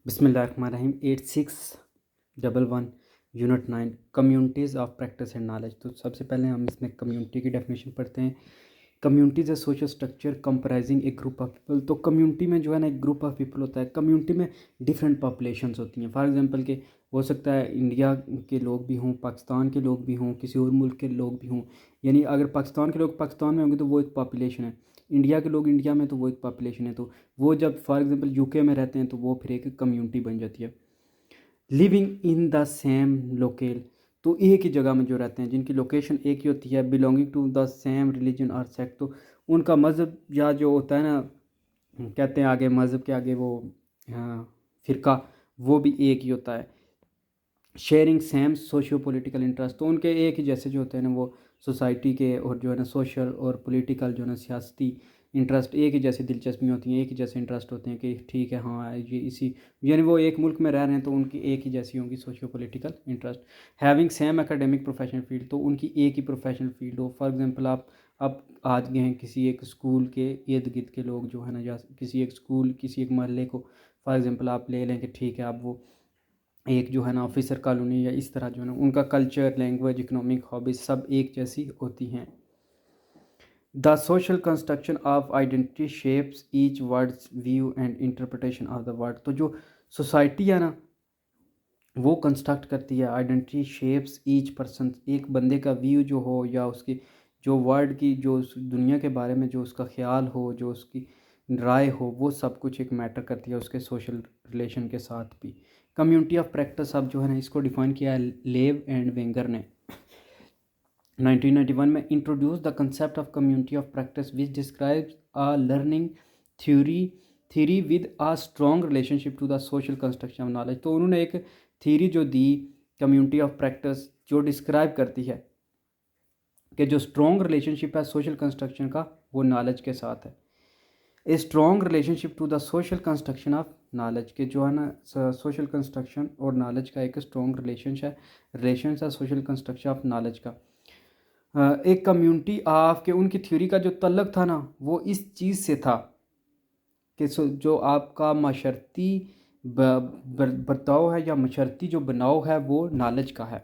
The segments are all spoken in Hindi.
बिस्मिल्लाहिर्रहमानिर्रहीम 8611 unit 9 communities of practice and knowledge. तो सबसे पहले हम इसमें कम्युनिटी की डेफिनेशन पढ़ते हैं। Communities a social structure comprising A group of people. तो कम्युनिटी में जो है ना एक ग्रुप ऑफ पीपल होता है। कम्युनिटी में डिफरेंट पॉपुलेशंस होती हैं। फॉर एग्जांपल के हो सकता है इंडिया के लोग भी हों, पाकिस्तान के लोग भी हों, किसी और मुल्क के लोग भी हों। यानी अगर पाकिस्तान के लोग पाकिस्तान में होंगे तो वो एक पॉपुलेशन है, इंडिया के लोग इंडिया में तो वो एक पॉपुलेशन है। तो वो जब फॉर एग्जांपल यूके में रहते हैं तो वो फिर एक कम्युनिटी बन जाती है। Living in the same local, तो एक ही जगह में जो रहते हैं, जिनकी लोकेशन एक ही होती है। Belonging to the same religion और सेक्ट, तो उनका मज़हब या जो होता है ना, कहते हैं आगे मज़हब के आगे वो फ़िरका, वो भी एक ही होता है। Sharing same socio political interest, तो उनके एक ही जैसे जो होते हैं ना वो सोसाइटी के और जो है ना सोशल और पॉलिटिकल जो है ना सियासती इंटरेस्ट, एक ही जैसी दिलचस्पियाँ होती हैं, एक ही जैसे इंटरेस्ट होते हैं कि ठीक है हाँ ये इसी, यानी वो एक मुल्क में रह रहे हैं तो उनकी एक ही जैसी होंगी socio political interest. Having same academic professional field, तो उनकी एक ही प्रोफेशनल फील्ड हो। फॉर एग्जांपल आप आज गए हैं किसी एक स्कूल के इर्द गिर्द के लोग जो है ना, या किसी एक स्कूल किसी एक मोहल्ले को फॉर एग्जांपल आप ले लें कि ठीक है, आप वो एक जो है ना ऑफिसर कॉलोनी या इस तरह जो है ना उनका कल्चर, लैंग्वेज, इकोनॉमिक हॉबीज सब एक जैसी होती हैं। The social construction of identity shapes each words view and interpretation of the word, तो जो सोसाइटी है ना वो कंस्ट्रक्ट करती है आइडेंटिटी शेप्स ईच पर्सन, एक बंदे का व्यू जो हो या उसकी जो वर्ड की जो उस दुनिया के बारे में जो उसका ख्याल हो, जो उसकी राय हो, वो सब कुछ एक मैटर करती है उसके सोशल रिलेशन के साथ भी। कम्युनिटी ऑफ प्रैक्टिस अब जो है ना इसको डिफाइन किया है लेव एंड वेंगर ने 1991 में। Introduce the concept of community of practice which describes a learning theory theory with a strong relationship to the social construction of knowledge, तो उन्होंने एक थ्योरी जो दी कम्युनिटी ऑफ प्रैक्टिस जो डिस्क्राइब करती है कि जो स्ट्रॉन्ग रिलेशनशिप है सोशल कंस्ट्रक्शन का वो नॉलेज के साथ है। A strong relationship to the social construction of knowledge, के जो है ना सोशल कंस्ट्रक्शन और नॉलेज का एक स्ट्रॉन्ग रिलेशन है सोशल कंस्ट्रक्शन ऑफ नॉलेज का। एक कम्युनिटी ऑफ के उनकी थ्योरी का जो तल्लक था ना वो इस चीज़ से था कि जो आपका माशरती बर्ताव है या माशरती जो बनाव है वो नॉलेज का है।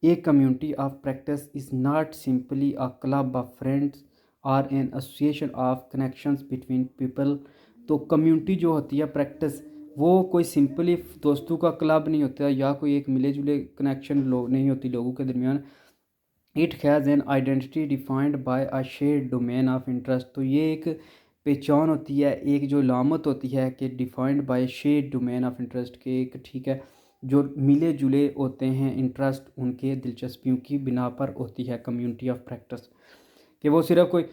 एक community of practice is not simply a club of friends or an association of connections between people, तो कम्युनिटी जो होती है प्रैक्टिस वो कोई सिंपली दोस्तों का क्लब नहीं होता या कोई एक मिले जुले कनेक्शन नहीं होती लोगों के दरमियान। It has an identity defined by a shared domain of interest, तो ये एक पहचान होती है, एक जो लामत होती है कि defined by shared domain of interest के एक ठीक है जो मिले जुले होते हैं इंटरेस्ट उनके दिलचस्पियों की बिना पर होती है कम्युनिटी ऑफ प्रैक्टिस। कि वो सिर्फ कोई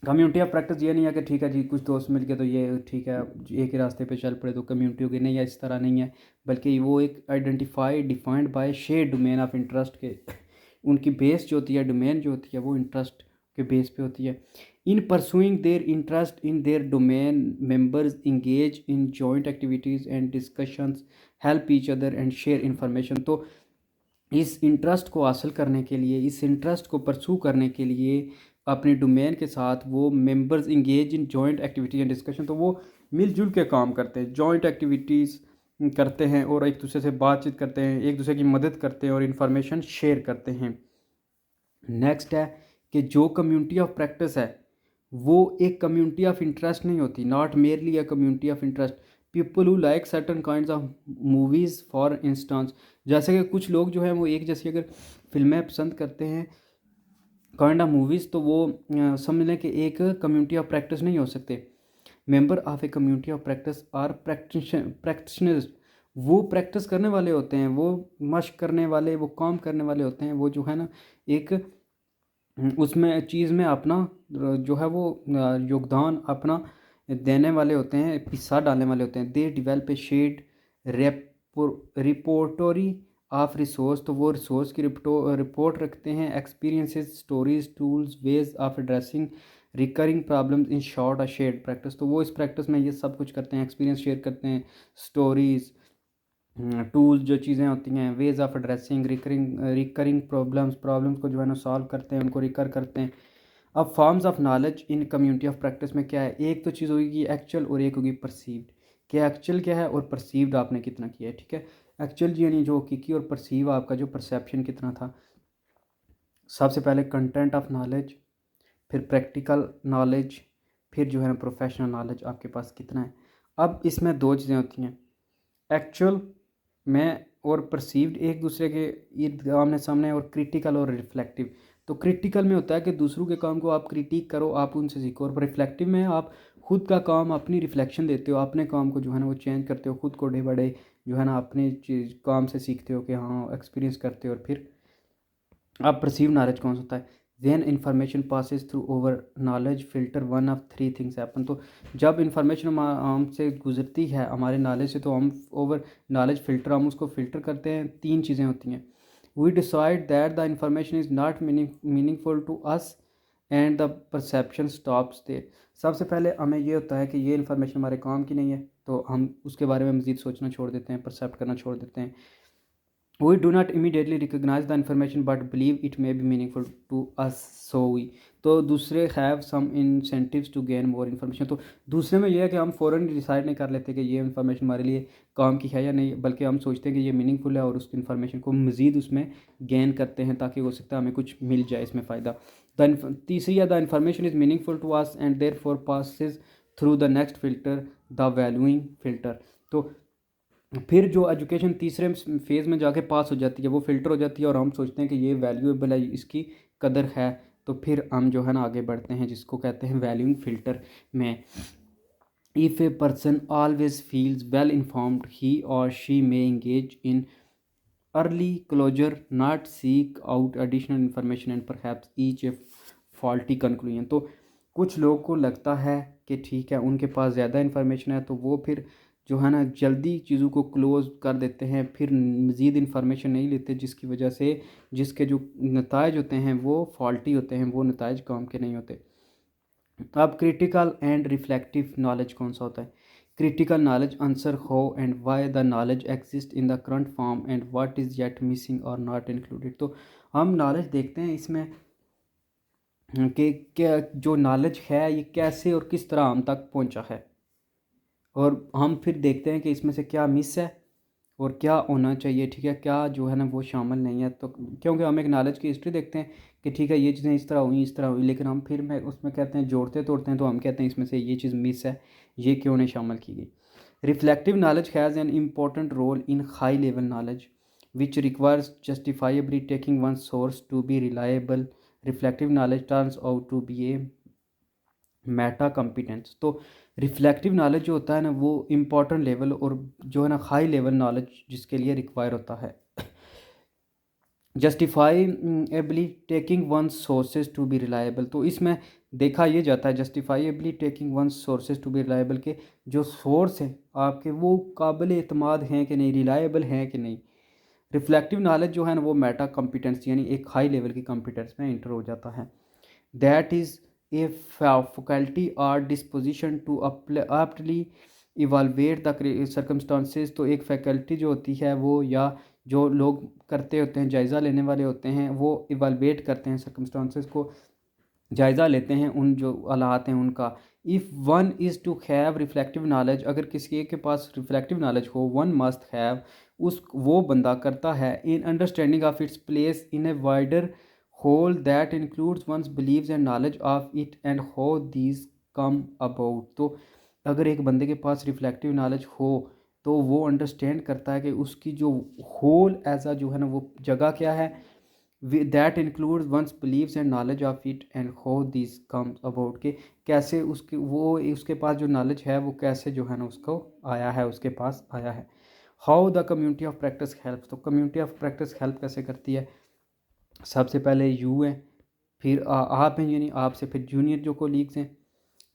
कम्युनिटी ऑफ प्रैक्टिस ये नहीं है कि ठीक है जी कुछ दोस्त मिल के तो ये ठीक है एक ही रास्ते पे चल पड़े तो कम्युनिटी होगी, नहीं है इस तरह नहीं है, बल्कि वो एक identified defined by shared domain of interest के उनकी बेस जो होती है डोमेन जो होती है वो इंटरेस्ट के बेस पे होती है। इन pursuing their interest in their domain members engage in joint activities and discussions help each other and share information, तो इस इंटरेस्ट को हासिल करने के लिए, इस इंटरेस्ट को परसू करने के लिए अपने डोमेन के साथ वो members engage in joint activity and discussion, तो वो मिलजुल के काम करते हैं, जॉइंट एक्टिविटीज़ करते हैं और एक दूसरे से बातचीत करते हैं, एक दूसरे की मदद करते हैं और इन्फॉर्मेशन शेयर करते हैं। नेक्स्ट है कि जो कम्युनिटी ऑफ प्रैक्टिस है वो एक कम्युनिटी ऑफ इंटरेस्ट नहीं होती, not merely a community of interest. People who like certain kinds of movies for instance, जैसे कि कुछ लोग जो हैं वो एक जैसी अगर फिल्में पसंद करते हैं काइंड ऑफ मूवीज़, तो वो समझ लें कि एक कम्युनिटी ऑफ प्रैक्टिस नहीं हो सकते। Member of a community of practice are practitioners, वो प्रैक्टिस करने वाले होते हैं, वो मश्क करने वाले, वो काम करने वाले होते हैं, वो जो है ना एक उसमें चीज़ में अपना जो है वो योगदान अपना देने वाले होते हैं, हिस्सा डालने वाले होते हैं। They develop a shared repertory of resource, तो वो रिसोर्स की रिपोर्ट रखते हैं, experiences, stories, tools, ways of addressing recurring problems in short a shared practice, तो वो इस प्रैक्टिस में ये सब कुछ करते हैं, एक्सपीरियंस शेयर करते हैं, स्टोरीज़, टूल्स जो चीज़ें होती हैं, veg of addressing recurring problems को जो है ना सॉल्व करते हैं, उनको रिकर करते हैं। अब forms of knowledge in community of practice में क्या है, एक तो चीज़ होगी एक्चुअल और एक होगी परसीव्ड, कि एक्चुअल क्या है और परसीव्ड आपने कितना किया है, ठीक है। एक्चुअल यानी जो हकीकी, और परसीव आपका जो परसेप्शन कितना था। सबसे पहले कंटेंट ऑफ नॉलेज, फिर प्रैक्टिकल नॉलेज, फिर जो है ना प्रोफेशनल नॉलेज आपके पास कितना है। अब इसमें दो चीज़ें होती हैं, एक्चुअल में और परसीव्ड एक दूसरे के इर्द आमने सामने, और क्रिटिकल और रिफ्लेक्टिव। तो क्रिटिकल में होता है कि दूसरों के काम को आप क्रिटिक करो, आप उनसे सीखो, और रिफ्लेक्टिव में आप खुद का काम अपनी रिफ्लेक्शन देते हो, अपने काम को जो है ना वो चेंज करते हो, खुद को डे बाय डे जो है ना अपने चीज़ काम से सीखते हो कि हाँ एक्सपीरियंस करते हो, और फिर अब परसीव नॉलेज कौन सा होता है। Then information passes through over knowledge filter, one of three things happen. तो जब इंफॉर्मेशन हमसे गुजरती है हमारे नॉलेज से, तो हम ओवर नॉलेज फिल्टर, हम उसको फिल्टर करते हैं। तीन चीज़ें होती हैं, we decide that the information is not meaningful to us and the perception stops there. सबसे पहले हमें ये होता है कि ये इन्फॉर्मेशन हमारे काम की नहीं है, तो हम उसके बारे में मज़ीद सोचना छोड़ देते हैं, परसेप्ट करना छोड़ देते हैं। We do not immediately recognize the information but believe it may be meaningful to us, so we, तो दूसरे have some incentives to gain more information। तो दूसरे में ये है कि हम फ़ौरन डिसाइड नहीं कर लेते कि ये इन्फॉर्मेशन हमारे लिए काम की है या नहीं, बल्कि हम सोचते हैं कि ये मीनिंगफुल है और उस इन्फॉर्मेशन को मज़ीद उसमें गेन करते हैं, ताकि हो सकता है हमें कुछ मिल जाए इसमें फ़ायदा। तीसरी है the information is meaningful to us and therefore passes through the next filter, the valuing filter. तो फिर जो एजुकेशन तीसरे फेज़ में जाके पास हो जाती है, वो फ़िल्टर हो जाती है, और हम सोचते हैं कि ये वैल्यूएबल है, इसकी कदर है, तो फिर हम जो है ना आगे बढ़ते हैं, जिसको कहते हैं वैल्यूइंग फ़िल्टर में। If a person always feels well informed, he or she may engage in early closure, not seek out additional information and perhaps each a faulty conclusion. तो कुछ लोगों को लगता है कि ठीक है उनके पास ज़्यादा इन्फॉर्मेशन है, तो वो फिर जो है ना जल्दी चीज़ों को क्लोज़ कर देते हैं, फिर मज़ीद इन्फॉर्मेशन नहीं लेते, जिसकी वजह से जिसके जो नताइज होते हैं वो फॉल्टी होते हैं, वो नताइज काम के नहीं होते। अब क्रिटिकल एंड रिफ्लेक्टिव नॉलेज कौन सा होता है। Critical knowledge answer how and why the knowledge exist in the current form and what is yet missing और नॉट इंक्लूडेड। तो हम नॉलेज देखते हैं इसमें कि क्या जो नॉलेज है ये कैसे और किस तरह हम तक पहुंचा है, और हम फिर देखते हैं कि इसमें से क्या मिस है और क्या होना चाहिए, ठीक है, क्या जो है ना वो शामिल नहीं है। तो क्योंकि हम एक नॉलेज की हिस्ट्री देखते हैं कि ठीक है ये चीज़ें इस तरह हुई, इस तरह हुई, लेकिन हम फिर मैं उसमें कहते हैं जोड़ते तोड़ते हैं, तो हम कहते हैं इसमें से ये चीज़ मिस है, ये क्यों नहीं शामिल की गई। Reflective knowledge has an important role in high level knowledge which requires justifiably taking one source to be reliable. Reflective knowledge turns out to be a Meta competence. तो रिफ्लेक्टिव नॉलेज जो होता है ना वो इम्पॉर्टेंट लेवल और जो है ना हाई लेवल नॉलेज जिसके लिए रिक्वायर होता है। Justifiably taking one's sources to be reliable. तो इसमें देखा ये जाता है justifiably taking one's sources to be reliable के जो सोर्स हैं आपके वो काबिल एतमाद हैं कि नहीं, रिलायबल हैं कि नहीं। रिफ्लेक्टिव नॉलेज जो है ना वो मेटा कॉम्पिटेंस यानी एक हाई लेवल की कॉम्पिटेंस में इंटर हो जाता है। That is a faculty or disposition to aptly evaluate the circumstances. तो एक फैकल्टी जो होती है वो, या जो लोग करते होते हैं, जायज़ा लेने वाले होते हैं, वो इवालवेट करते हैं, सर्कमस्टांसेस को जायज़ा लेते हैं, उन जो हालात हैं उनका। If one is to have reflective knowledge, अगर किसी एक के पास रिफ्लेक्टिव नॉलेज हो, वन मस्ट हैव, उस वो बंदा करता है an understanding of its place in a wider whole that includes one's beliefs and knowledge of it and how these come about. तो अगर एक बंदे के पास रिफ्लेक्टिव नॉलेज हो तो वो अंडरस्टैंड करता है कि उसकी जो होल एज जो है ना वो जगह क्या है, that includes one's beliefs and knowledge of it and how this comes about, के कैसे उसके वो उसके पास जो नॉलेज है वो कैसे जो है ना उसको आया है, उसके पास आया है। How the community of practice help. तो कम्युनिटी ऑफ प्रैक्टिस हेल्प कैसे करती है। सबसे पहले यू है, फिर आप हैं यानी आपसे फिर जूनियर जो कोलीग्स हैं,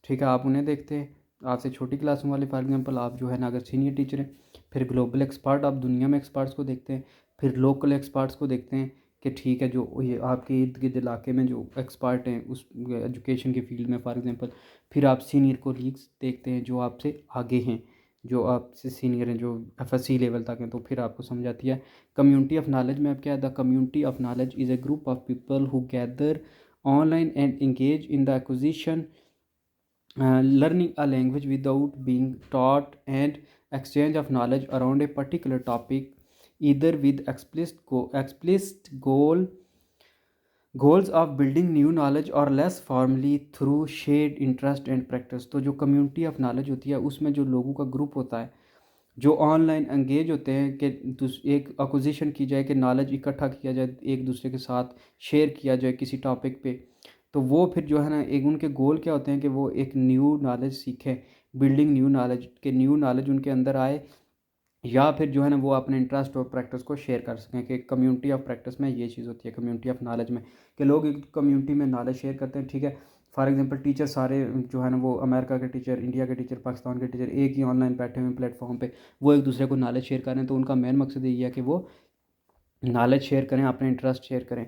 ठीक है, आप उन्हें देखते हैं, आपसे छोटी क्लासों वाले फॉर एग्जांपल आप जो है ना अगर सीनियर टीचर हैं। फिर ग्लोबल एक्सपर्ट, आप दुनिया में एक्सपर्ट्स को देखते हैं। फिर लोकल एक्सपर्ट्स को देखते हैं कि ठीक है जो ये आपके इर्द गिर्द इलाके में जो एक्सपर्ट हैं उस एजुकेशन के फील्ड में फॉर एग्जांपल। फिर आप सीनियर कोलीग्स देखते हैं जो आपसे आगे हैं, जो आपसे सीनियर हैं, जो FSC लेवल तक हैं, तो फिर आपको समझ आती है। कम्युनिटी ऑफ नॉलेज में अब क्या है, the community of knowledge is a group of people who gather online and engage in the acquisition learning a language without being taught, and exchange of knowledge around a particular topic, either with explicit goals of building new knowledge or less formally through shared interest and practice। तो जो कम्युनिटी ऑफ नॉलेज होती है उसमें जो लोगों का ग्रुप होता है जो ऑनलाइन एंगेज होते हैं कि एक अक्विजिशन की जाए कि नॉलेज इकट्ठा किया जाए एक दूसरे के साथ शेयर किया जाए किसी टॉपिक पे। तो वो फिर जो है ना एक उनके गोल क्या होते हैं कि वो एक न्यू नॉलेज सीखें, बिल्डिंग न्यू नॉलेज के न्यू नॉलेज उनके अंदर आए, या फिर जो है ना वो अपने इंटरेस्ट और प्रैक्टिस को शेयर कर सकें। कि कम्युनिटी ऑफ प्रैक्टिस में ये चीज़ होती है कम्युनिटी ऑफ नॉलेज में, कि लोग एक कम्युनिटी में नॉलेज शेयर करते हैं। ठीक है, फॉर एग्जांपल टीचर सारे जो है ना वो अमेरिका के टीचर, इंडिया के टीचर, पाकिस्तान के टीचर एक ही ऑनलाइन बैठे हुए प्लेटफॉर्म पे, वो एक दूसरे को नॉलेज शेयर कर रहे हैं। तो उनका मेन मकसद यही है कि वो नॉलेज शेयर करें, अपने इंटरेस्ट शेयर करें।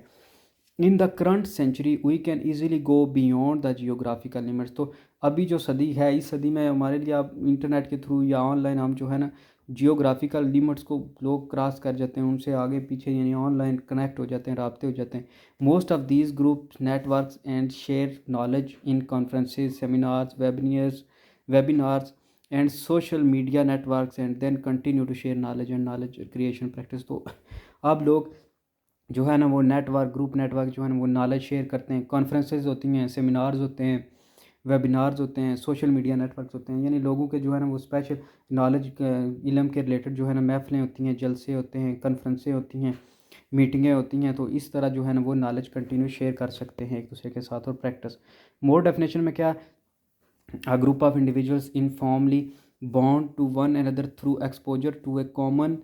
In the current century we can easily go beyond the geographical limits. तो अभी जो सदी है इस सदी में हमारे लिए आप इंटरनेट के थ्रू या ऑनलाइन हम जो है ना जियोग्राफिकल लिमिट्स को लोग क्रॉस कर जाते हैं, उनसे आगे पीछे यानी ऑनलाइन कनेक्ट हो जाते हैं, राब्ते हो जाते हैं। Most of these groups networks and share knowledge in conferences, seminars, webinars and social media networks and then continue to share knowledge and knowledge creation practice. तो अब लोग जो है ना वो नेटवर्क, ग्रुप नेटवर्क जो है ना वो नॉलेज शेयर करते हैं, कॉन्फ्रेंसेज होती हैं, सेमिनार्स होते हैं, वेबिनार्स होते हैं, सोशल मीडिया नेटवर्क्स होते हैं, यानी लोगों के जो है ना वो स्पेशल नॉलेज इल्म के रिलेटेड जो है ना महफ़िलें होती हैं, जलसे होते हैं, कॉन्फ्रेंसें होती हैं, मीटिंगें होती हैं। तो इस तरह जो है ना वो नॉलेज कंटिन्यू शेयर कर सकते हैं एक दूसरे के साथ। और प्रैक्टिस मोर डेफिनेशन में क्या, a group of individuals informally bond to one another through exposure to a common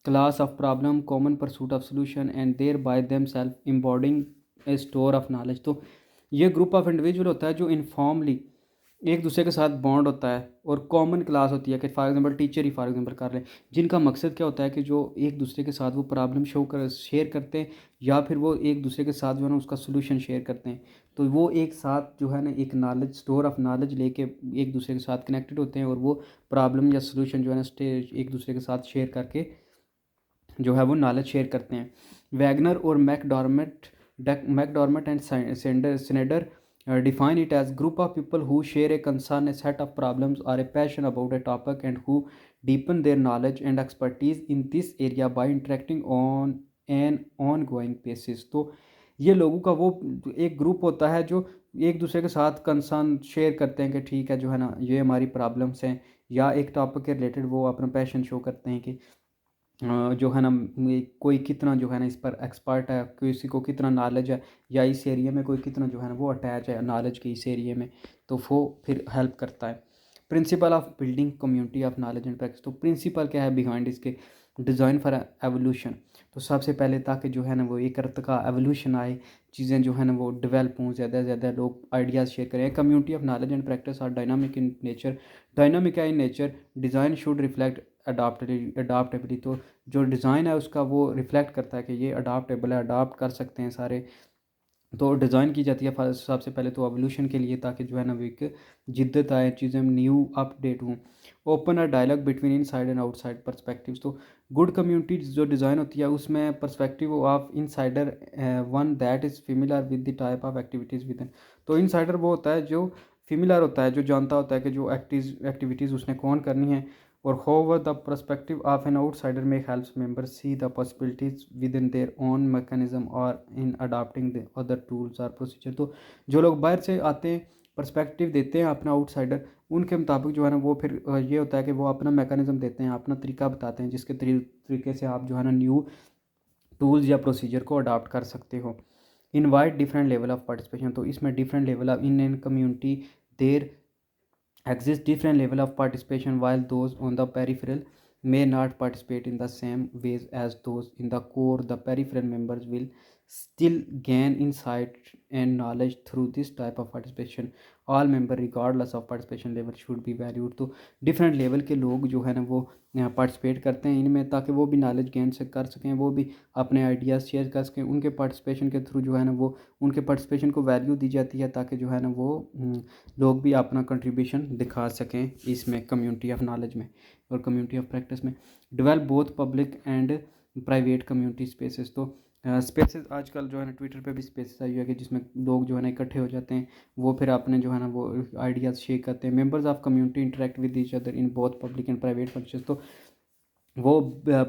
class of problem, common pursuit of solution, and thereby themselves embodying a store of knowledge। तो ये ग्रुप ऑफ इंडिविजुअल होता है जो इनफॉर्मली एक दूसरे के साथ बॉन्ड होता है, और कॉमन क्लास होती है कि for example teacher he for example कर लें, जिनका मकसद क्या होता है कि जो एक दूसरे के साथ वो प्रॉब्लम शेयर करते हैं, या फिर वो एक दूसरे के साथ जो है ना उसका सोल्यूशन शेयर करते हैं। तो वो एक साथ जो है ना एक नॉलेज स्टोर ऑफ नॉलेज लेके एक दूसरे के साथ कनेक्टेड होते हैं, और वो प्रॉब्लम या सोल्यूशन जो है ना एक दूसरे के साथ शेयर करके जो है वो नॉलेज शेयर करते हैं। वैगनर और McDermott and Snyder define it as group of people who share a concern, a set of problems, or a passion about a topic, and who deepen their knowledge and expertise in this area by interacting on an ongoing basis। तो ये लोगों का वो एक ग्रुप होता है जो एक दूसरे के साथ कंसर्न शेयर करते हैं कि ठीक है जो है ना ये हमारी प्रॉब्लम्स हैं, या एक टॉपिक के रिलेटेड वो अपना पैशन शो करते हैं कि जो है ना कोई कितना जो है ना इस पर एक्सपर्ट है, किसी को कितना नॉलेज है, या इस एरिया में कोई कितना जो है ना वो अटैच है नॉलेज के इस एरिया में। तो वो फिर हेल्प करता है। Principle of building community of knowledge and practice. तो प्रिंसिपल क्या है बिहाइंड इसके, डिज़ाइन फॉर एवोल्यूशन। तो सबसे पहले ताकि जो है ना वो एक अर्थ का एवोल्यूशन आए, चीज़ें जो है ना वो डेवलप हों, ज़्यादा से ज़्यादा लोग आइडियाज़ शेयर करें। Community of knowledge and practice are dynamic in nature, dynamic है in nature, design should reflect adaptability. तो जो डिज़ाइन है उसका वो रिफ्लेक्ट करता है कि ये अडाप्टेबल है, अडाप्ट कर सकते हैं सारे। तो डिज़ाइन की जाती है सबसे पहले तो एवोल्यूशन के लिए, ताकि जो है ना वो एक जिद्दत आए, चीज़ें न्यू अपडेट हों। Open a dialogue between inside and outside perspectives. तो गुड कम्युनिटी जो डिज़ाइन होती है उसमें perspective of insider one that is familiar with the type of activities within. तो इनसाइडर वो होता है जो फेमिलियर होता है, जो जानता होता है कि जो एक्टिविटीज़ उसने कौन करनी है। और however the perspective of an outsider may helps members see the possibilities within their own mechanism or in adopting the other tools or procedure। तो जो लोग बाहर से आते हैं पर्सपेक्टिव देते हैं अपना आउटसाइडर, उनके मुताबिक जो है ना वो फिर ये होता है कि वो अपना मैकेनिज्म देते हैं, अपना तरीका बताते हैं, जिसके तरीके से आप जो है ना न्यू टूल्स या प्रोसीजर को अडॉप्ट कर सकते हो। Invite different level of participation. तो इसमें different level of in community there exist different level of participation, while those on the peripheral may not participate in the same ways as those in the core. The peripheral members will still gain insight and knowledge through this type of participation। all member regardless of participation level should be valued। तो डिफरेंट लेवल के लोग जो है ना वो पार्टिसिपेट करते हैं इनमें, ताकि वो भी नॉलेज गेन से कर सकें, वो भी अपने आइडियाज़ शेयर कर सकें। उनके पार्टिसिपेशन के थ्रू जो है ना वो उनके पार्टिसिपेशन को वैल्यू दी जाती है, ताकि जो है ना वो लोग भी अपना कंट्रीब्यूशन दिखा सकें इसमें कम्युनिटी ऑफ नॉलेज में और कम्युनिटी ऑफ प्रैक्टिस में। Develop both public and private community spaces. तो स्पेसेस आजकल जो है ना ट्विटर पे भी स्पेसेस आई हुई है कि जिसमें लोग जो है ना इकट्ठे हो जाते हैं, वो फिर अपने जो है ना वो आइडियाज़ शेयर करते हैं। Members of community interact with each other in both public and private functions. तो वो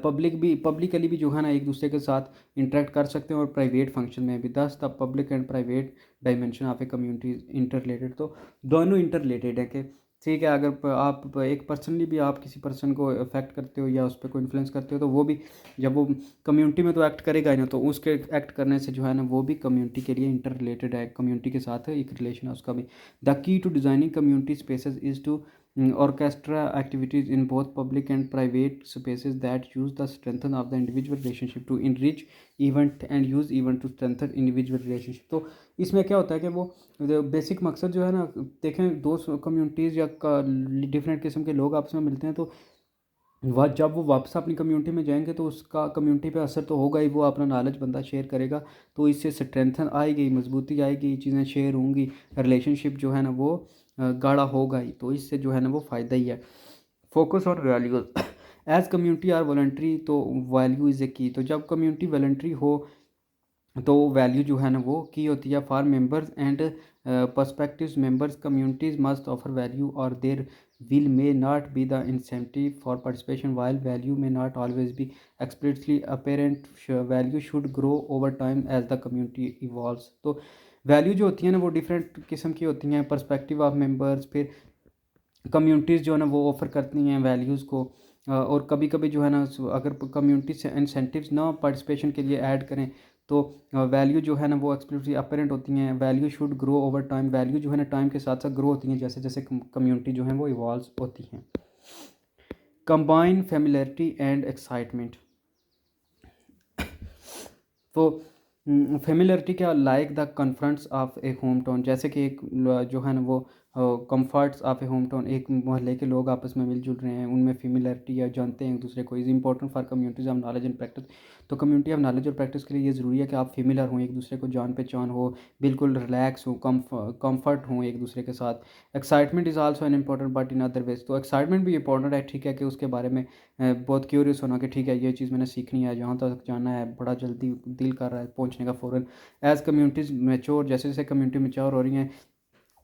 पब्लिकली भी जो है ना एक दूसरे के साथ इंटरेक्ट कर सकते हैं और प्राइवेट फंक्शन में भी। दस the public and private dimension of a community inter related. तो दोनों इंटर रिलेटेड है कि ठीक है, अगर आप एक पर्सनली भी आप किसी पर्सन को अफेक्ट करते हो या उस पर कोई इन्फ्लुएंस करते हो, तो वो भी जब वो कम्युनिटी में तो एक्ट करेगा ही ना, तो उसके एक्ट करने से जो है ना वो भी कम्युनिटी के लिए इंटर रिलेटेड है, कम्युनिटी के साथ एक रिलेशन है उसका भी। The key to designing community spaces is to orchestra activities in both public and private spaces that use the strengthen of the individual relationship to enrich event and use event to strengthen individual relationship। तो इसमें क्या होता है कि वो बेसिक मकसद जो है ना, देखें दो कम्युनिटीज़ या डिफरेंट किस्म के लोग आपस में मिलते हैं, तो वह जब वो वापस अपनी कम्युनिटी में जाएंगे तो उसका कम्युनिटी पे असर तो होगा ही, वो अपना नॉलेज बंदा शेयर करेगा, तो इससे स्ट्रेंथन आएगी, मजबूती आएगी, चीज़ें शेयर होंगी, रिलेशनशिप जो है ना वो गाढ़ा होगा ही, तो इससे जो है ना वो फ़ायदा ही है। फोकस और values as community are voluntary, तो वैल्यू इज़ ए की। तो जब कम्युनिटी वॉलंटरी हो तो वैल्यू जो है ना वो की होती है। For members and perspective members communities must offer value और देर will may not be the incentive for participation, while value may not always be explicitly apparent। value should grow over time as the community evolves। तो वैल्यू जो होती है ना वो डिफरेंट किस्म की होती हैं, पर्सपेक्टिव ऑफ मेंबर्स, फिर कम्युनिटीज़ जो है ना वो ऑफ़र करती हैं वैल्यूज़ को। और कभी कभी जो है ना अगर कम्युनिटी से इंसेंटिव्स ना पार्टिसिपेशन के लिए ऐड करें, तो वैल्यू जो है ना वो एक्सप्लिसिटली अपेरेंट होती हैं। Value should grow over time, value जो है ना टाइम के साथ साथ ग्रो होती हैं जैसे जैसे कम्युनिटी जो है वो इवॉल्व होती हैं। Combine familiarity and excitement. तो फेमिलियरिटी क्या, like the confronts of A home town, जैसे कि एक जो है ना वो comforts of A home town, एक मोहल्ले के लोग आपस में मिलजुल रहे हैं, उनमें फेमिलियरिटी या जानते हैं एक दूसरे को, is important for communities of knowledge and practice. तो कम्युनिटी ऑफ नॉलेज और प्रैक्टिस के लिए ये ज़रूरी है कि आप फेमिलियर हों, एक दूसरे को जान पहचान हो, बिल्कुल रिलैक्स हो, कम्फर्ट हों एक दूसरे के साथ। Excitement is also an important part in other ways. तो एक्साइटमेंट भी इंपॉर्टेंट है, ठीक है, कि उसके बारे में बहुत क्यूरियस होना कि ठीक है ये चीज़ मैंने सीखनी है, जहाँ तक जाना है, बड़ा जल्दी दिल कर रहा है पहुँचने का फ़ौरन। एज़ कम्युनिटीज़ मैच्योर, जैसे जैसे कम्युनिटी मैच्योर हो रही हैं,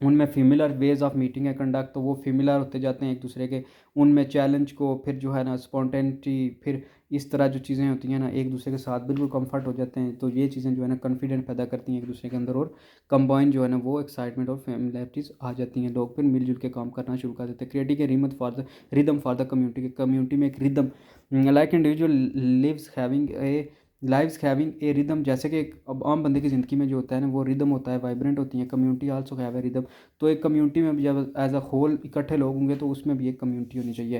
उनमें फेमिलर वेज ऑफ मीटिंग है कंडक्ट, तो वो फेमिलर होते जाते हैं एक दूसरे के, उनमें चैलेंज को, फिर जो है ना स्पॉन्टेनिटी, फिर इस तरह जो चीज़ें होती हैं ना एक दूसरे के साथ बिल्कुल कंफर्ट हो जाते हैं। तो ये चीज़ें जो है ना कॉन्फिडेंट पैदा करती हैं एक दूसरे के अंदर, और कंबाइन जो है ना वो एक्साइटमेंट और फेमिलियरिटीज़ आ जाती हैं, लोग फिर मिलजुल के काम करना शुरू कर देते हैं। Creating a rhythm for the community, community में एक rhythm, like individual lives having a lives having a rhythm, जैसे कि एक अब आम बंदे की ज़िंदगी में जो होता है ना वो रिदम होता है, वाइब्रेंट होती है। Community also have a rhythm. तो एक कम्युनिटी में भी जब एज अ होल इकट्ठे लोग होंगे तो उसमें भी एक कम्युनिटी होनी चाहिए।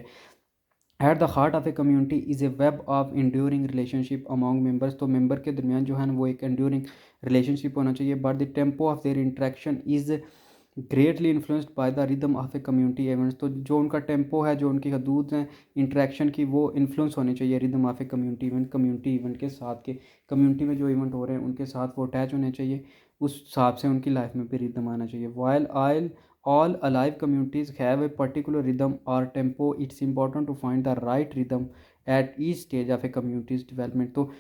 At the heart of a community is a web of enduring relationship among members. तो मेंबर के दरमियान जो है ना वो एक इंड्यूरिंग रिलेशनशिप होना चाहिए। But the tempo of their interaction is greatly influenced by the rhythm of a community events. तो जो उनका टेम्पो है, जो उनकी हदूद हैं इंट्रैक्शन की, वो इन्फ्लुएंस होनी चाहिए rhythm of a community event के साथ के। कम्युनिटी में जो इवेंट हो रहे हैं उनके साथ वो अटैच होने चाहिए, उस हिसाब से उनकी लाइफ में भी रिदम आना चाहिए। While oil all alive communities have a particular rhythm or tempo, it's important to find the right rhythm at each stage of a community's development। तो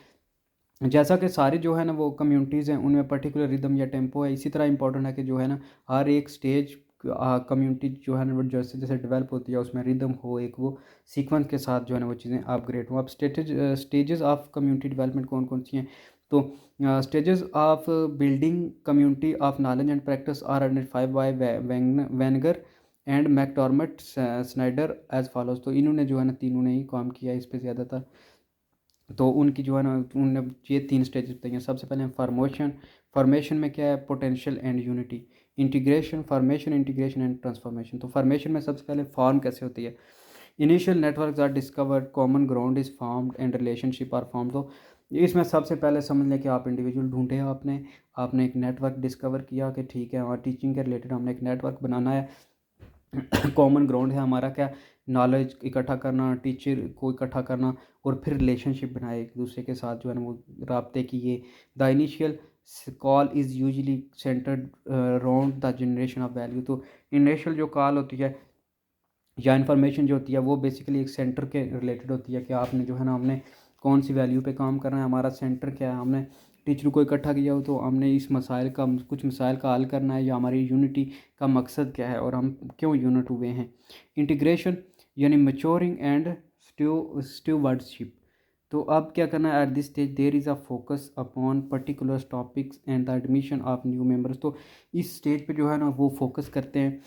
जैसा कि सारी जो है ना वो कम्युनिटीज़ हैं उनमें पर्टिकुलर रिदम या टेम्पो है, इसी तरह इंपॉर्टेंट है कि जो है ना हर एक स्टेज कम्युनिटी जो है ना वो जैसे जैसे डेवलप होती है उसमें रिदम हो, एक वो सीक्वेंस के साथ जो है ना वो चीज़ें अपग्रेड हो। अब स्टेजेस ऑफ कम्युनिटी डेवलपमेंट कौन कौन सी हैं, तो stages of building community of knowledge and practice are identified by Wenger and McDermott Snyder as follows. तो इन्होंने जो है ना तीनों ने ही काम किया इस पर ज़्यादातर। तो उनकी जो है ना उनने ये तीन स्टेजेस बताई हैं। सबसे पहले फॉर्मेशन, फॉर्मेशन में क्या है, potential and unity. Integration, formation, integration and transformation. तो फॉर्मेशन में सबसे पहले फॉर्म कैसे होती है, initial networks are discovered, common ground is formed and relationship are form. तो इसमें सबसे पहले समझ लें कि आप इंडिविजुअल ढूंढे, आपने एक नेटवर्क डिस्कवर किया कि ठीक है, और टीचिंग के रिलेटेड हमने एक नेटवर्क बनाना है। कॉमन ग्राउंड है हमारा क्या, नॉलेज इकट्ठा करना, टीचर को इकट्ठा करना, और फिर रिलेशनशिप बनाए एक दूसरे के साथ जो है ना वो राब्ते की। ये the initial call is usually centred around the generation of value. तो इनिशियल जो कॉल होती है या इन्फॉर्मेशन जो होती है वो बेसिकली एक सेंटर के रिलेटेड होती है कि आपने जो है ना हमने कौन सी वैल्यू पे काम कर रहे हैं, हमारा सेंटर क्या है, हमने टीचर को इकट्ठा किया हो तो हमने इस मसाइल का कुछ मसाइल का हल करना है, या हमारी यूनिटी का मकसद क्या है और हम क्यों यूनिट हुए हैं। इंटीग्रेशन यानी मैच्योरिंग एंड स्टूवर्डशिप। तो अब क्या करना है, at this stage there is a focus upon particular topics and the admission of new members. तो इस स्टेज पे जो है ना वो फोकस करते हैं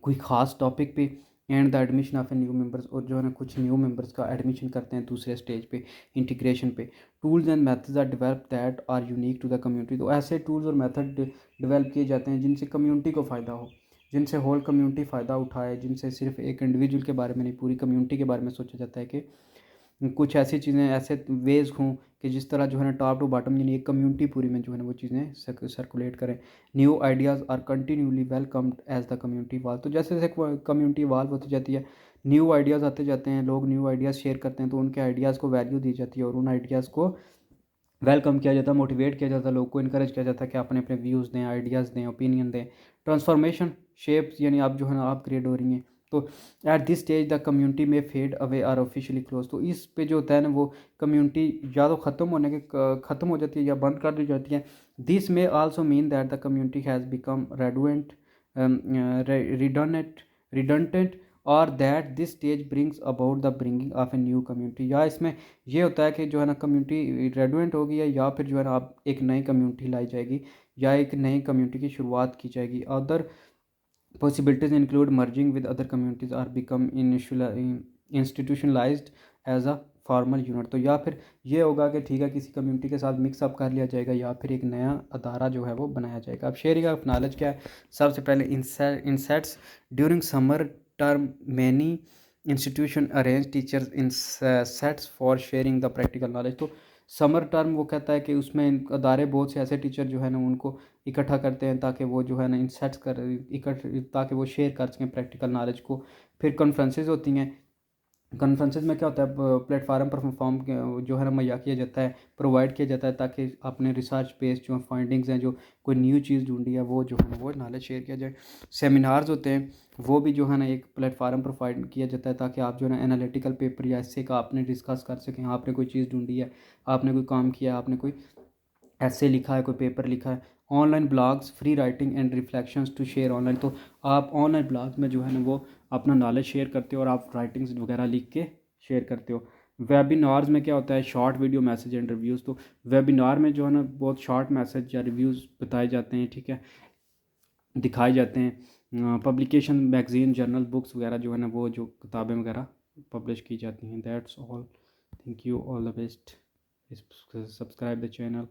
कोई ख़ास टॉपिक पे, and the admission of a new members, और जो है ना कुछ न्यू मेंबर्स का एडमिशन करते हैं दूसरे स्टेज पे, इंटीग्रेशन पे। Tools and methods are develop that are unique to the community. तो ऐसे टूल्स और मेथड डेवलप किए जाते हैं जिनसे कम्युनिटी को फ़ायदा हो, जिनसे होल कम्युनिटी फ़ायदा उठाए, जिनसे सिर्फ एक इंडिविजुअल के बारे में नहीं पूरी कम्युनिटी के बारे में सोचा जाता है कि कुछ ऐसी चीज़ें ऐसे वेज हों कि जिस तरह जो है ना टॉप टू बॉटम यानी एक कम्युनिटी पूरी में जो है ना वो चीज़ें सर्कुलेट करें। New ideas are continuously welcomed as the community wall. तो जैसे जैसे कम्युनिटी वाल होती जाती है, न्यू आइडियाज़ आते जाते हैं, लोग न्यू आइडियाज़ शेयर करते हैं, तो उनके आइडियाज़ को वैल्यू दी जाती है और उन आइडियाज़ को वेलकम किया जाता है, मोटिवेट किया जाता है, लोग को इनकरेज किया जाता है कि अपने अपने व्यूज़ दें, आइडियाज़ दें, ओपिनियन दें। ट्रांसफॉर्मेशन शेप्स यानी आप जो है ना आप क्रिएट हो रही हैं। तो at this stage the community may fade away are officially close. तो इस पे जो होता है ना वो कम्युनिटी या तो ख़त्म हो जाती है या बंद कर दी जाती है। This may also mean that the community has become redundant, redundant, or that this stage brings about the bringing of a new community. या इसमें ये होता है कि जो है ना कम्युनिटी रेडुएंट होगी है, या फिर जो है ना आप एक नई कम्युनिटी लाई जाएगी या एक नई कम्युनिटी की शुरुआत की जाएगी। Other possibilities include merging with other communities or become institutionalized as a formal unit. तो या फिर ये होगा कि ठीक है किसी कम्युनिटी के साथ मिक्सअप कर लिया जाएगा या फिर एक नया अदारा जो है वो बनाया जाएगा। अब शेयरिंग ऑफ नॉलेज क्या है, सबसे पहले insets during summer term many institution arrange teachers in sets for sharing the practical knowledge. तो समर टर्म वो कहता है कि उसमें अदारे बहुत से ऐसे टीचर जो है ना उनको इकट्ठा करते हैं ताकि वो जो है ना इन सेट्स कर ताकि वो शेयर कर सकें प्रैक्टिकल नॉलेज को। फिर कॉन्फ्रेंसेस होती हैं, कॉन्फ्रेंसेस में क्या होता है प्लेटफार्म पर फॉर्म जो है ना मुहैया किया जाता है, प्रोवाइड किया जाता है ताकि अपने रिसर्च बेस्ड जो फाइंडिंग्स हैं, जो कोई न्यू चीज़ ढूंढी है वो जो है ना वो नॉलेज शेयर किया जाए। सेमिनार्स होते हैं, वो भी जो है ना एक प्लेटफार्म प्रोवाइड किया जाता है ताकि आप जो है ना एनालिटिकल पेपर या ऐसे का आपने डिस्कस कर सकें। आपने कोई चीज़ ढूंढी है, आपने कोई काम किया, आपने कोई ऐसे लिखा है, कोई पेपर लिखा है। Online blogs free writing and reflections to share online. तो आप ऑनलाइन ब्लॉग्स में जो है ना वो अपना नॉलेज शेयर करते हो और आप राइटिंग्स वगैरह लिख के शेयर करते हो। वेबिनार्स में क्या होता है, short video message and reviews. तो वेबिनार में जो है ना बहुत शॉर्ट मैसेज या रिव्यूज़ बताए जाते हैं, ठीक है, दिखाए जाते हैं। पब्लिकेशन मैगजीन जर्नल बुक्स वगैरह जो है ना वो जो किताबें वगैरह पब्लिश की जाती हैं। That's all, thank you, all the best, subscribe the channel.